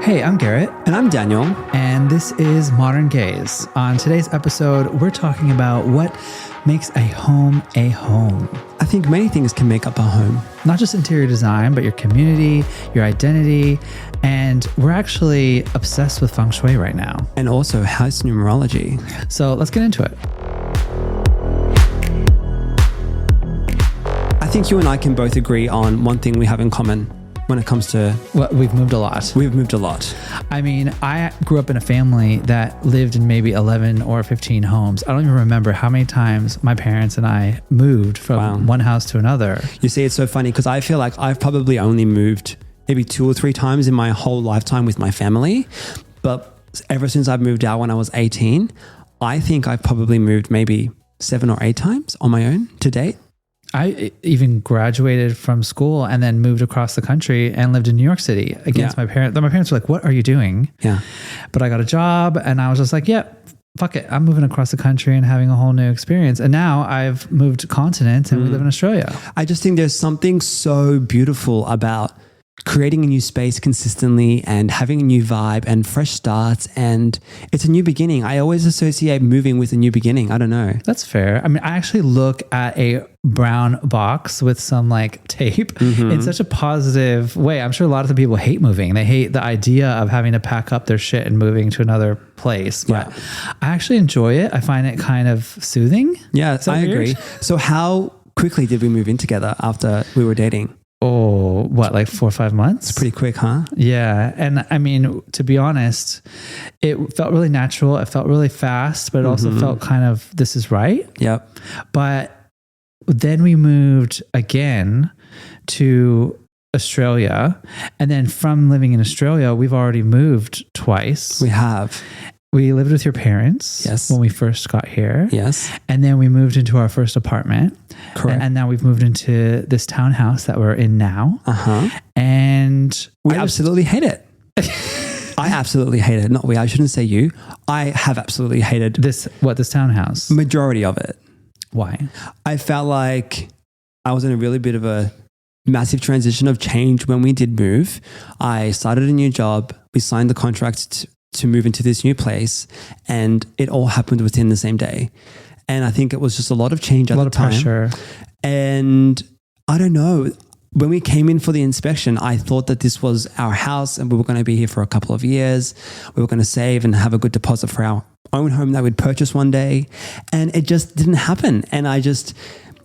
Hey, I'm Garet. And I'm Daniel. And this is Modern Gaze. On today's episode, we're talking about what makes a home a home. I think many things can make up a home. Not just interior design, but your community, your identity. And we're actually obsessed with feng shui right now. And also house numerology. So let's get into it. I think you and I can both agree on one thing we have in common when it comes to... Well, we've moved a lot. We've moved a lot. I mean, I grew up in a family that lived in maybe 11 or 15 homes. I don't even remember how many times my parents and I moved from one house to another. You see, it's so funny because I feel like I've probably only moved maybe 2 or 3 times in my whole lifetime with my family. But ever since I've moved out when I was 18, I think I've probably moved maybe 7 or 8 times on my own to date. I even graduated from school and then moved across the country and lived in New York City against my parents. My parents were like, what are you doing? Yeah. But I got a job and I was just like, yeah, fuck it. I'm moving across the country and having a whole new experience. And now I've moved continents and we live in Australia. I just think there's something so beautiful about creating a new space consistently and having a new vibe and fresh starts, and it's a new beginning. I always associate moving with a new beginning. I don't know. That's fair. I mean, I actually look at a brown box with some like tape in such a positive way. I'm sure a lot of the people hate moving. They hate the idea of having to pack up their shit and moving to another place. But I actually enjoy it. I find it kind of soothing. Yeah, I agree. So how quickly did we move in together after we were dating? Oh, what, like 4 or 5 months? It's pretty quick, huh? Yeah. And I mean, to be honest, it felt really natural. It felt really fast, but it also felt kind of, this is right. Yep. But then we moved again to Australia. And then from living in Australia, we've already moved twice. We have. We lived with your parents when we first got here. Yes. And then we moved into our first apartment. Correct. And now we've moved into this townhouse that we're in now. And we absolutely hate it. I absolutely hate it. Not we, I shouldn't say you. I have absolutely hated this townhouse. Majority of it. Why? I felt like I was in a really bit of a massive transition of change when we did move. I started a new job. We signed the contract to move into this new place, and it all happened within the same day. And I think it was just a lot of change at the time. A lot of pressure. And I don't know, when we came in for the inspection, I thought that this was our house and we were going to be here for a couple of years. We were going to save and have a good deposit for our own home that we'd purchase one day. And it just didn't happen. And I just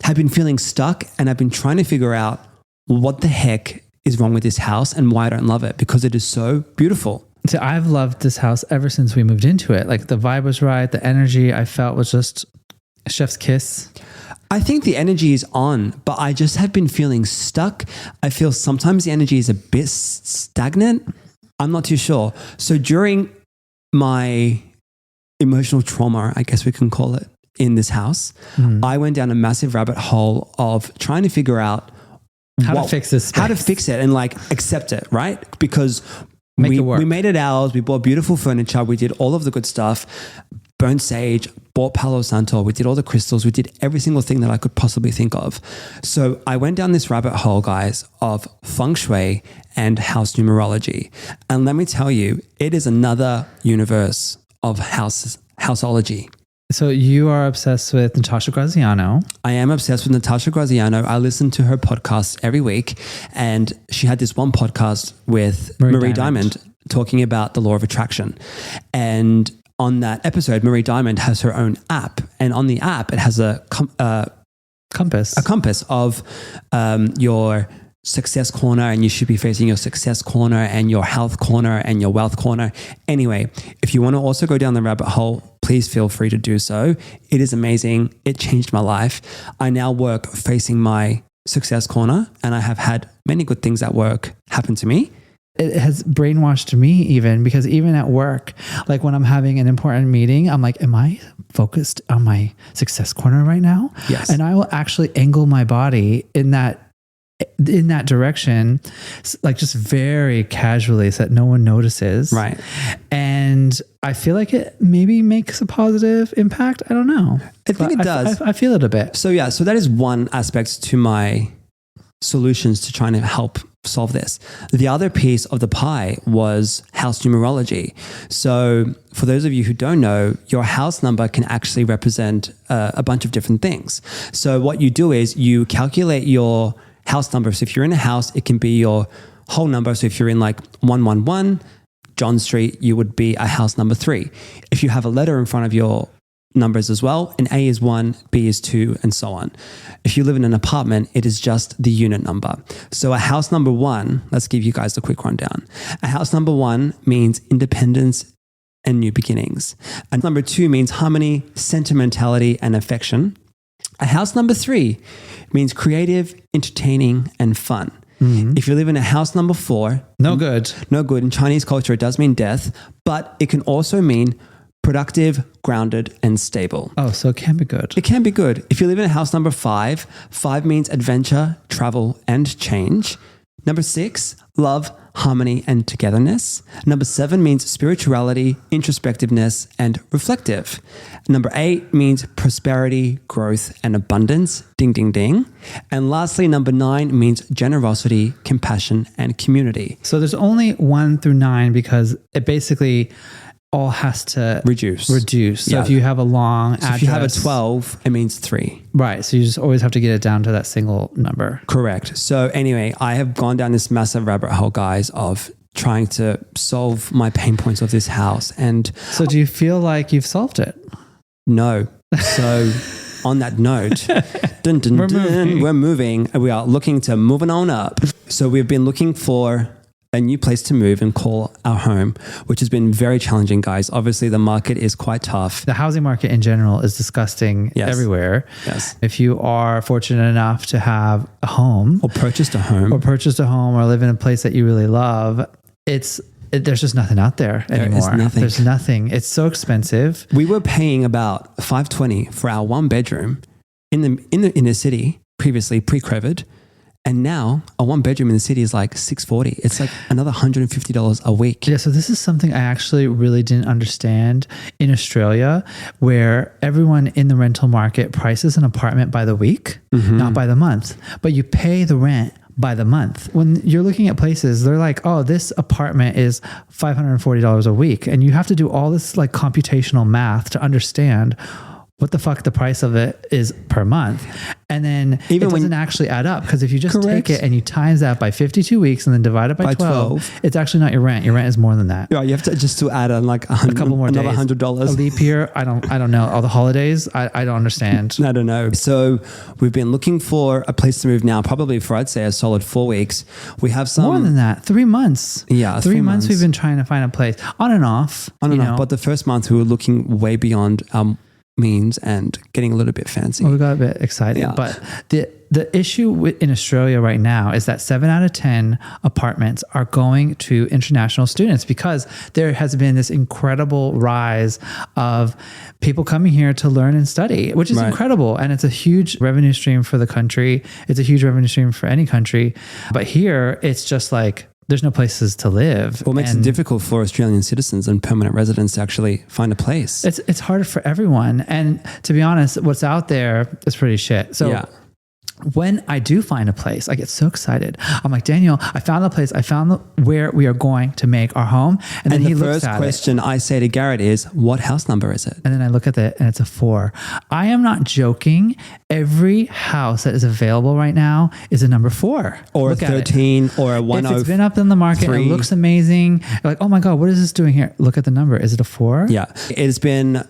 have been feeling stuck, and I've been trying to figure out what the heck is wrong with this house and why I don't love it, because it is so beautiful. So I've loved this house ever since we moved into it. Like the vibe was right. The energy I felt was just a chef's kiss. I think the energy is on, but I just have been feeling stuck. I feel sometimes the energy is a bit stagnant. I'm not too sure. So during my emotional trauma, I guess we can call it, in this house, I went down a massive rabbit hole of trying to figure out how to fix this space. How to fix it and like accept it, right? Because we made it ours. We bought beautiful furniture. We did all of the good stuff. Burnt sage, bought Palo Santo. We did all the crystals. We did every single thing that I could possibly think of. So I went down this rabbit hole, guys, of feng shui and house numerology. And let me tell you, it is another universe of houseology. So you are obsessed with Natasha Graziano. I am obsessed with Natasha Graziano. I listen to her podcast every week, and she had this one podcast with Marie Diamond talking about the law of attraction. And on that episode, Marie Diamond has her own app, and on the app, it has a compass of your success corner, and you should be facing your success corner and your health corner and your wealth corner. Anyway, if you want to also go down the rabbit hole, please feel free to do so. It is amazing. It changed my life. I now work facing my success corner, and I have had many good things at work happen to me. It has brainwashed me even, because even at work, like when I'm having an important meeting, I'm like, am I focused on my success corner right now? Yes. And I will actually angle my body in that direction, like just very casually so that no one notices. Right. And I feel like it maybe makes a positive impact. I don't know. I think it does. I feel it a bit. So that is one aspect to my solutions to trying to help solve this. The other piece of the pie was house numerology. So for those of you who don't know, your house number can actually represent a bunch of different things. So what you do is you calculate your house number. So if you're in a house, it can be your whole number. So if you're in like 111 John Street, you would be a house number 3. If you have a letter in front of your numbers as well, an A is 1, B is 2, and so on. If you live in an apartment, it is just the unit number. So a house number 1, let's give you guys a quick rundown. A house number 1 means independence and new beginnings. And number 2 means harmony, sentimentality, and affection. A house number 3 means creative, entertaining, and fun. Mm-hmm. If you live in a house number 4, no good. No good. In Chinese culture, it does mean death, but it can also mean productive, grounded, and stable. Oh, so it can be good. It can be good. If you live in a house number 5, 5 means adventure, travel, and change. Number 6, love, harmony, and togetherness. Number 7 means spirituality, introspectiveness, and reflective. Number 8 means prosperity, growth, and abundance. Ding, ding, ding. And lastly, number 9 means generosity, compassion, and community. So there's only 1 through 9 because it basically all has to reduce. So if you have a long address, if you have a 12, it means 3. Right. So you just always have to get it down to that single number. Correct. So anyway, I have gone down this massive rabbit hole, guys, of trying to solve my pain points of this house. And so do you feel like you've solved it? No. So on that note, we're moving. We are looking to moving on up. So we've been looking for a new place to move and call our home, which has been very challenging, guys. Obviously, the market is quite tough. The housing market in general is disgusting everywhere. Yes. If you are fortunate enough to have a home or purchased a home or live in a place that you really love, there's just nothing out there anymore. There's nothing. It's so expensive. We were paying about $520 for our 1 bedroom in the city previously, pre-COVID. And now a 1 bedroom in the city is like $640. It's like another $150 a week. Yeah. So this is something I actually really didn't understand in Australia, where everyone in the rental market prices an apartment by the week, not by the month, but you pay the rent by the month. When you're looking at places, they're like, oh, this apartment is $540 a week. And you have to do all this like computational math to understand what the fuck the price of it is per month. And then it doesn't actually add up, because if you just take it and you times that by 52 weeks and then divide it by 12, it's actually not your rent. Your rent is more than that. Yeah, you have to just add on like a couple more another days. $100. A leap year. I don't know. All the holidays, I don't understand. I don't know. So we've been looking for a place to move now, probably for, I'd say, a solid 4 weeks. We have some more than that, 3 months. Yeah, 3 months we've been trying to find a place on and off. But the first month we were looking way beyond means and getting a little bit fancy. Well, we got a bit excited. Yeah. But the issue in Australia right now is that 7 out of 10 apartments are going to international students, because there has been this incredible rise of people coming here to learn and study, which is incredible. And it's a huge revenue stream for the country. It's a huge revenue stream for any country. But here it's just like, there's no places to live. What makes it difficult for Australian citizens and permanent residents to actually find a place? It's harder for everyone. And to be honest, what's out there is pretty shit. So when I do find a place, I get so excited. I'm like, Daniel, I found a place. I found where we are going to make our home. And then he looks at it. The first question I say to Garet is, what house number is it? And then I look at it and it's a 4. I am not joking. Every house that is available right now is a number 4. Or look a 13 or a 103. If it's been up in the market and it looks amazing, you're like, oh my God, what is this doing here? Look at the number. Is it a 4? Yeah. It's been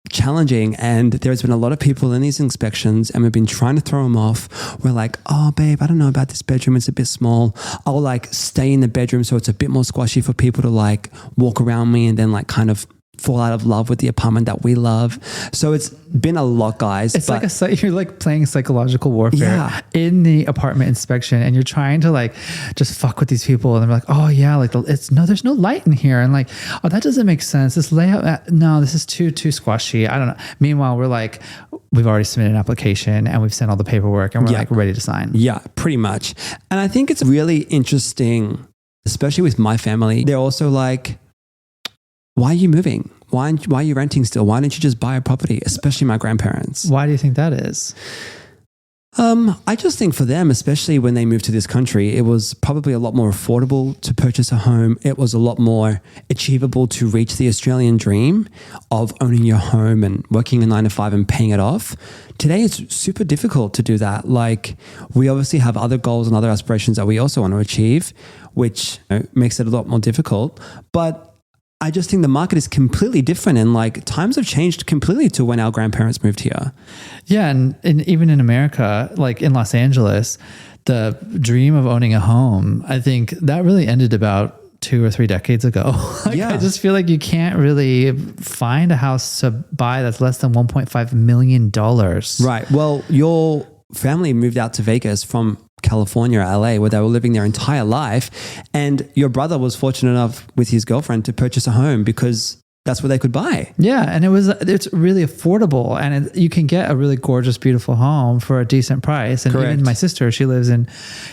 challenging, and there's been a lot of people in these inspections, and we've been trying to throw them off. We're like, oh babe, I don't know about this bedroom, it's a bit small. I'll like stay in the bedroom so it's a bit more squashy for people to like walk around me and then like kind of fall out of love with the apartment that we love. So it's been a lot, guys. It's like you're like playing psychological warfare in the apartment inspection, and you're trying to like just fuck with these people, and they're like, oh yeah, like there's no light in here, and like, oh, that doesn't make sense. This layout, no, this is too squashy. I don't know. Meanwhile, we're like, we've already submitted an application and we've sent all the paperwork and we're like ready to sign. Yeah, pretty much. And I think it's really interesting, especially with my family. They're also like, why are you moving? Why are you renting still? Why don't you just buy a property? Especially my grandparents. Why do you think that is? I just think for them, especially when they moved to this country, it was probably a lot more affordable to purchase a home. It was a lot more achievable to reach the Australian dream of owning your home and working a 9 to 5 and paying it off. Today, it's super difficult to do that. Like, we obviously have other goals and other aspirations that we also want to achieve, which makes it a lot more difficult. But I just think the market is completely different, and like times have changed completely to when our grandparents moved here. Yeah. And even in America, like in Los Angeles, the dream of owning a home, I think that really ended about 2 or 3 decades ago. I just feel like you can't really find a house to buy that's less than $1.5 million. Right. Well, your family moved out to Vegas from California or LA, where they were living their entire life. And your brother was fortunate enough with his girlfriend to purchase a home because that's what they could buy. Yeah. And it's really affordable, and you can get a really gorgeous, beautiful home for a decent price. And Correct. even my sister, she lives in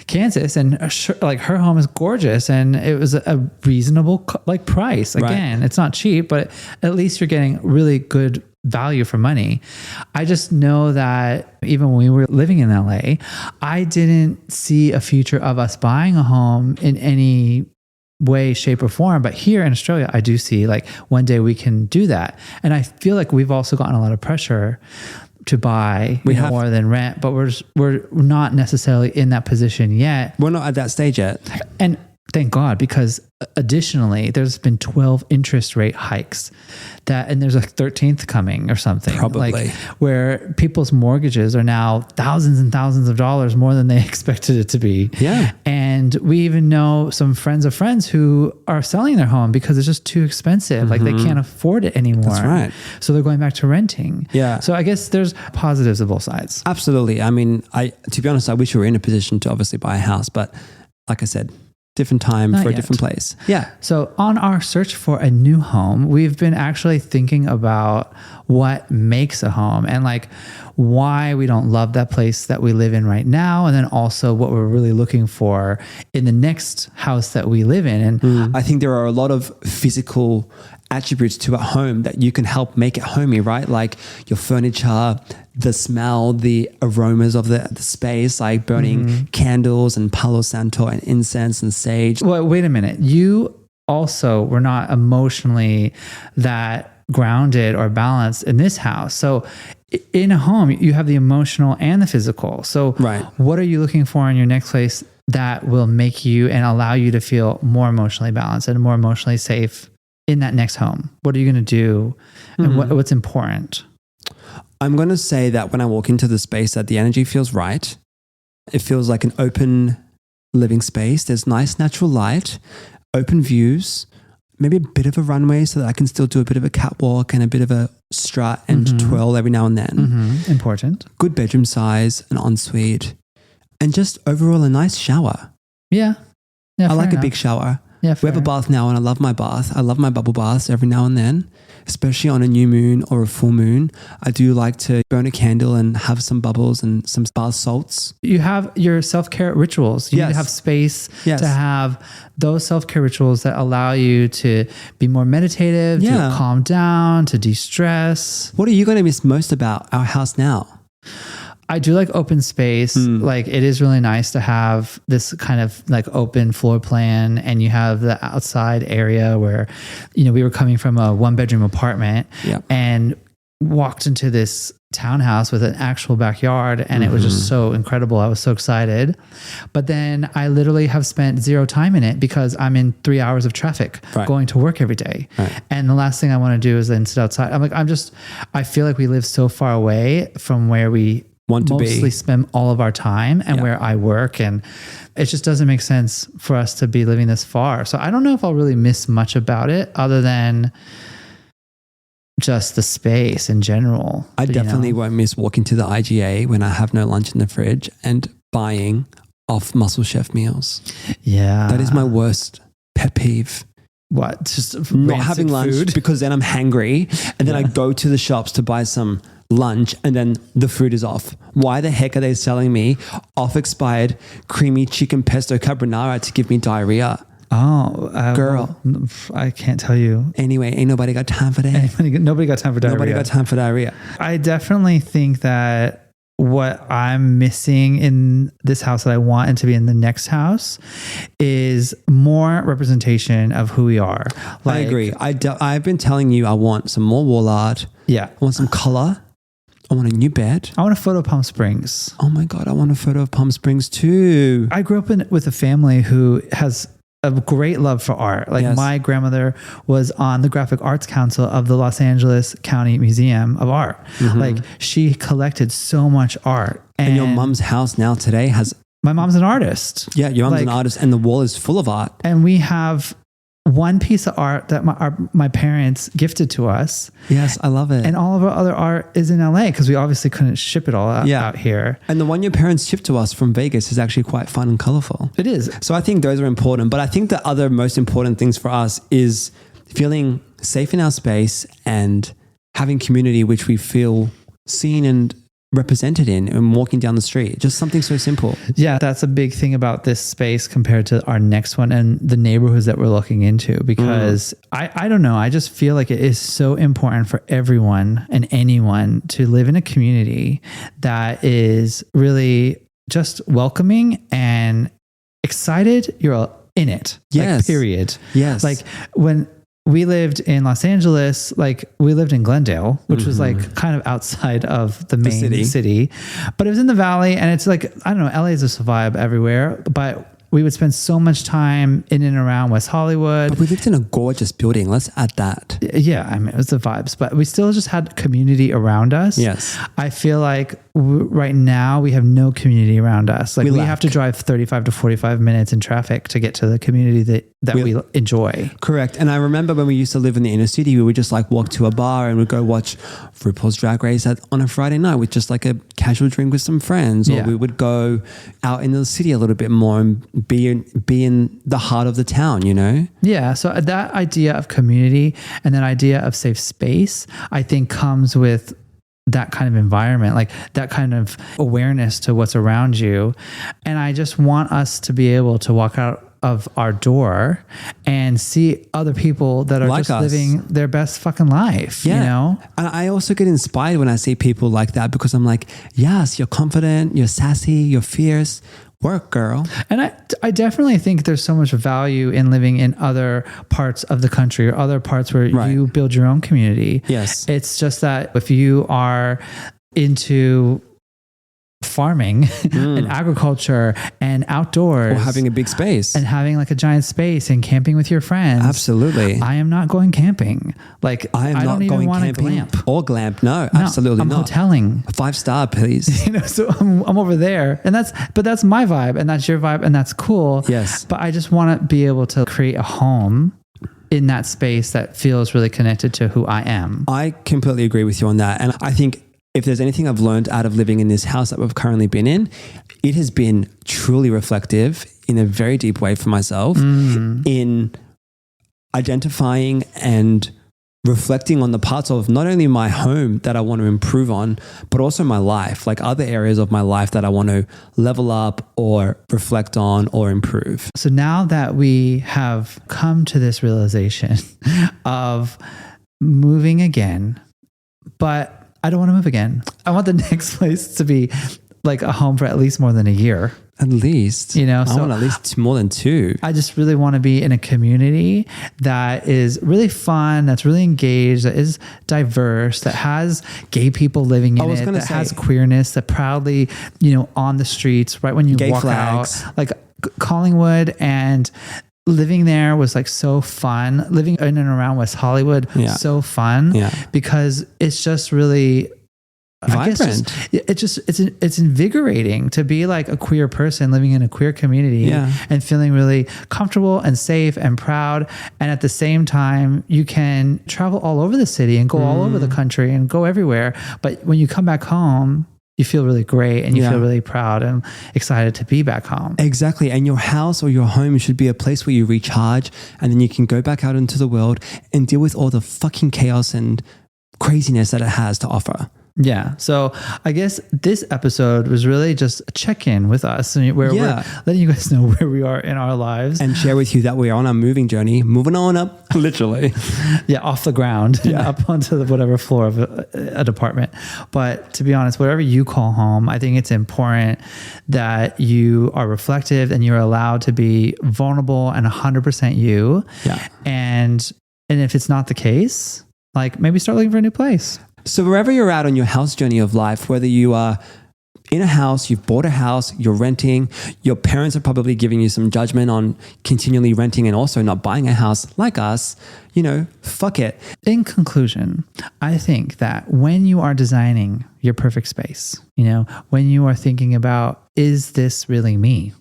Kansas, and like her home is gorgeous, and it was a reasonable price. Again, It's not cheap, but at least you're getting really good value for money. I just know that even when we were living in LA, I didn't see a future of us buying a home in any way, shape, or form. But here in Australia, I do see like one day we can do that. And I feel like we've also gotten a lot of pressure to buy more than rent, but we're not necessarily in that position yet. We're not at that stage yet. And thank God, because additionally, there's been 12 interest rate hikes and there's a 13th coming or something. Probably. Like, where people's mortgages are now thousands and thousands of dollars more than they expected it to be. Yeah. And we even know some friends of friends who are selling their home because it's just too expensive. Like, they can't afford it anymore. That's right. So they're going back to renting. Yeah. So I guess there's positives of both sides. Absolutely. I mean, to be honest, I wish we were in a position to obviously buy a house, but like I said, different time Not for yet. a different place. Yeah. So on our search for a new home, we've been actually thinking about what makes a home and like why we don't love that place that we live in right now. And then also what we're really looking for in the next house that we live in. And I think there are a lot of physical attributes to a home that you can help make it homey, right? Like your furniture, the smell, the aromas of the space, like burning candles and Palo Santo and incense and sage. Well, wait a minute. You also were not emotionally that grounded or balanced in this house. So in a home, you have the emotional and the physical. So what are you looking for in your next place that will make you and allow you to feel more emotionally balanced and more emotionally safe in that next home? What are you going to do? And what's important? I'm going to say that when I walk into the space, that the energy feels right. It feels like an open living space. There's nice natural light, open views, maybe a bit of a runway so that I can still do a bit of a catwalk and a bit of a strut and twirl every now and then. Important. Good bedroom size, an ensuite, and just overall a nice shower. Yeah. I like a big shower. Yeah, we have a bath now, and I love my bath. I love my bubble baths every now and then, especially on a new moon or a full moon. I do like to burn a candle and have some bubbles and some bath salts. You have your self-care rituals. You need to have space to have those self-care rituals that allow you to be more meditative, to calm down, to de-stress. What are you going to miss most about our house now? I do like open space. Like, it is really nice to have this kind of like open floor plan, and you have the outside area where, we were coming from a 1-bedroom apartment and walked into this townhouse with an actual backyard, and it was just so incredible. I was so excited. But then I literally have spent 0 time in it because I'm in 3 hours of traffic going to work every day. And the last thing I want to do is then sit outside. I feel like we live so far away from where we mostly spend all of our time and where I work, and it just doesn't make sense for us to be living this far. So I don't know if I'll really miss much about it other than just the space in general. I definitely won't miss walking to the IGA when I have no lunch in the fridge and buying off Muscle Chef meals. Yeah. That is my worst pet peeve. What? Just not having lunch food? Because then I'm hangry, and then I go to the shops to buy some lunch, and then the food is off. Why the heck are they selling me off expired creamy chicken pesto carbonara to give me diarrhea? Girl, I can't tell you. Anyway, ain't nobody got time for that. Nobody got time for diarrhea. Nobody got time for diarrhea. I definitely think that what I'm missing in this house that I want and to be in the next house is more representation of who we are. I agree. I've been telling you I want some more wall art. Yeah. I want some color. I want a new bed. I want a photo of Palm Springs. Oh my God, I want a photo of Palm Springs too. I grew up with a family who has a great love for art. Like Yes. my grandmother was on the Graphic Arts Council of the Los Angeles County Museum of Art. Like she collected so much art. And your mum's house now today has... My mom's an artist. Yeah, your mum's an artist and the wall is full of art. And we have one piece of art that my parents gifted to us. Yes, I love it. And all of our other art is in LA because we obviously couldn't ship it all out here. And the one your parents shipped to us from Vegas is actually quite fun and colorful. It is. So I think those are important. But I think the other most important things for us is feeling safe in our space and having community which we feel seen and represented in and walking down the street. Just something so simple. Yeah, that's a big thing about this space compared to our next one and the neighborhoods that we're looking into, because I don't know, I just feel like it is so important for everyone and anyone to live in a community that is really just welcoming and excited you're in it. Yes. Like, period. Yes. Like when we lived in Los Angeles, like we lived in Glendale, which was like kind of outside of the main city, but it was in the valley. And it's like, I don't know, LA is a vibe everywhere, but we would spend so much time in and around West Hollywood. But we lived in a gorgeous building. Let's add that. Yeah, I mean, it was the vibes, but we still just had community around us. Yes. I feel like right now we have no community around us. Like we have to drive 35 to 45 minutes in traffic to get to the community that we enjoy. Correct. And I remember when we used to live in the inner city, we would just like walk to a bar and we'd go watch RuPaul's Drag Race on a Friday night with just like a casual drink with some friends. Or we would go out in the city a little bit more and be in the heart of the town, you know? Yeah. So that idea of community and that idea of safe space, I think comes with that kind of environment, like that kind of awareness to what's around you. And I just want us to be able to walk out of our door and see other people that are like just us. living their best fucking life, you know? And I also get inspired when I see people like that because I'm like, yes, you're confident, you're sassy, you're fierce. Work, girl. And I definitely think there's so much value in living in other parts of the country or other parts where you build your own community. Yes. It's just that if you are into farming and agriculture and outdoors, or having a big space and having like a giant space and camping with your friends. Absolutely. I am not going camping. Like I am not going camping or glamp. No, absolutely I'm not. hoteling. 5-star, please. You know, so I'm over there, and that's my vibe, and that's your vibe, and that's cool. Yes. But I just want to be able to create a home in that space that feels really connected to who I am. I completely agree with you on that. And I think if there's anything I've learned out of living in this house that we've currently been in, it has been truly reflective in a very deep way for myself in identifying and reflecting on the parts of not only my home that I want to improve on, but also my life, like other areas of my life that I want to level up or reflect on or improve. So now that we have come to this realization of moving again, but I don't want to move again. I want the next place to be like a home for at least more than a year. At least, you know, I want at least more than 2. I just really want to be in a community that is really fun, that's really engaged, that is diverse, that has gay people living in it, that has queerness, that proudly, you know, on the streets, right when you walk flags. out, like Collingwood and living there was like so fun. Living in and around West Hollywood, so fun because it's just really vibrant. It's invigorating to be like a queer person living in a queer community and feeling really comfortable and safe and proud. And at the same time, you can travel all over the city and go all over the country and go everywhere. But when you come back home, you feel really great and you feel really proud and excited to be back home. Exactly. And your house or your home should be a place where you recharge and then you can go back out into the world and deal with all the fucking chaos and craziness that it has to offer. Yeah. So I guess this episode was really just a check-in with us where we're letting you guys know where we are in our lives. And share with you that we're on our moving journey, moving on up, literally. Yeah, off the ground and up onto whatever floor of a department. But to be honest, whatever you call home, I think it's important that you are reflective and you're allowed to be vulnerable and 100% you. Yeah. And if it's not the case, like maybe start looking for a new place. So wherever you're at on your house journey of life, whether you are in a house, you've bought a house, you're renting, your parents are probably giving you some judgment on continually renting and also not buying a house like us, fuck it. In conclusion, I think that when you are designing your perfect space, when you are thinking about, is this really me?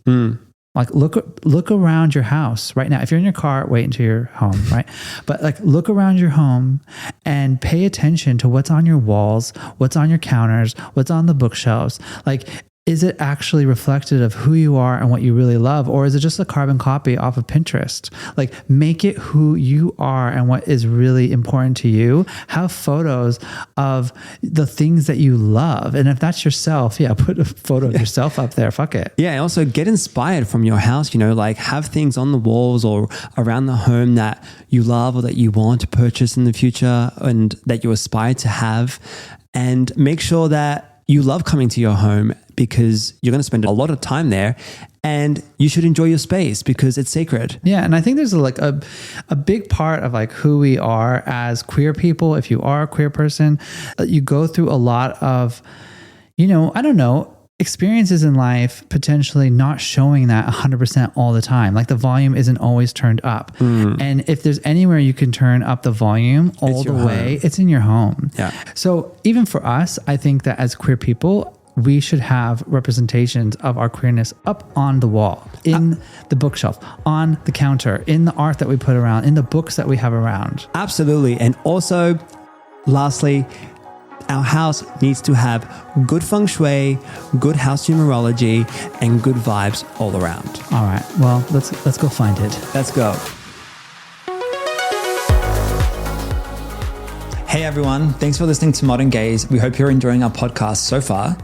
Like look around your house right now. If you're in your car, wait until you're home, right? But like look around your home and pay attention to what's on your walls, what's on your counters, what's on the bookshelves. Like, is it actually reflective of who you are and what you really love? Or is it just a carbon copy off of Pinterest? Like make it who you are and what is really important to you. Have photos of the things that you love. And if that's yourself, put a photo of yourself up there. Fuck it. Yeah. Also get inspired from your house, like have things on the walls or around the home that you love or that you want to purchase in the future and that you aspire to have. And make sure that you love coming to your home because you're going to spend a lot of time there and you should enjoy your space because it's sacred. Yeah. And I think there's a big part of like who we are as queer people. If you are a queer person, you go through a lot of, experiences in life potentially not showing that 100% all the time. Like the volume isn't always turned up. And if there's anywhere you can turn up the volume all the way, it's in your home. Yeah. So even for us, I think that as queer people, we should have representations of our queerness up on the wall, in the bookshelf, on the counter, in the art that we put around, in the books that we have around. Absolutely. And also, lastly, our house needs to have good feng shui, good house numerology, and good vibes all around. All right. Well, let's go find it. Let's go. Hey everyone, thanks for listening to Modern Gaze. We hope you're enjoying our podcast so far.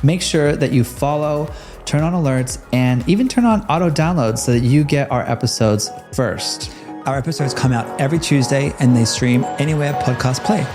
Make sure that you follow, turn on alerts, and even turn on auto downloads so that you get our episodes first. Our episodes come out every Tuesday and they stream anywhere podcasts play.